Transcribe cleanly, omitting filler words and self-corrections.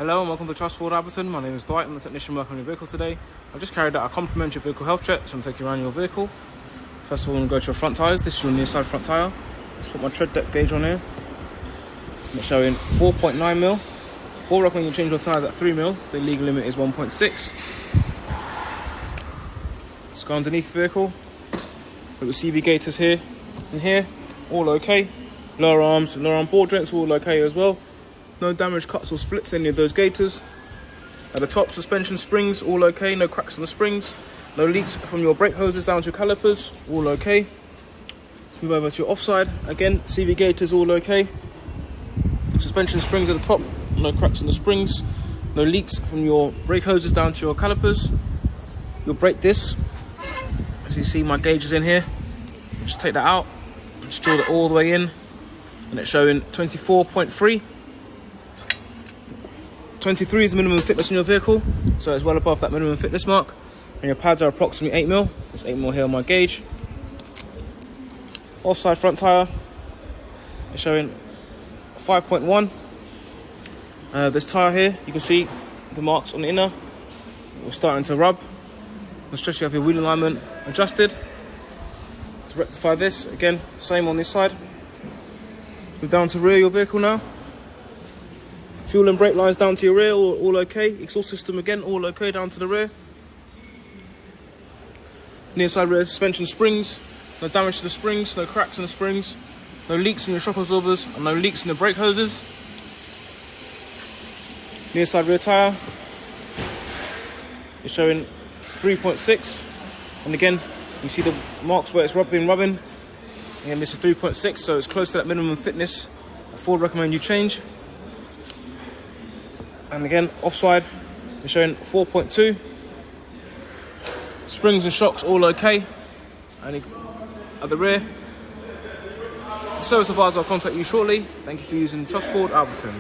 Hello and welcome to TrustFord Alperton. My name is Dwight. I'm the technician working on your vehicle today. I've just carried out a complimentary vehicle health check, so I'm taking you around your vehicle. First of all, I'm going to go to your front tyres. This is your near side front tyre. Let's put my tread depth gauge on here. It's showing 4.9mm. For recommend you change your tyres at 3mm. The legal limit is 1.6. Let's go underneath the vehicle. Got your CV gaiters here and here, all okay. Lower arms, lower arm ball joints, all okay as well. No damage, cuts or splits any of those gaiters. At the top, suspension springs, all okay. No cracks on the springs. No leaks from your brake hoses down to your calipers, all okay. Let's move over to your offside. Again, CV gaiters, all okay. Suspension springs at the top, no cracks in the springs. No leaks from your brake hoses down to your calipers. Your brake disc, as you see my gauge is in here. Just take that out and just drill it all the way in. And it's showing 24.3. 23 is the minimum thickness in your vehicle, so it's well above that minimum thickness mark. And your pads are approximately 8mm. There's 8mm here on my gauge. Offside front tyre is showing 5.1. This tyre here, you can see the marks on the inner. We're starting to rub. Especially if you have your wheel alignment adjusted. To rectify this, again, same on this side. Move down to rear your vehicle now. Fuel and brake lines down to your rear, all okay. Exhaust system again, all okay down to the rear. Near side rear suspension springs. No damage to the springs, no cracks in the springs. No leaks in your shock absorbers, and no leaks in the brake hoses. Near side rear tyre is showing 3.6. And again, you see the marks where it's been rubbing. Again, this is 3.6, so it's close to that minimum thickness Ford recommend you change. And again, offside is showing 4.2. Springs and shocks all okay. And at the rear, the service advisor will contact you shortly. Thank you for using TrustFord Alperton.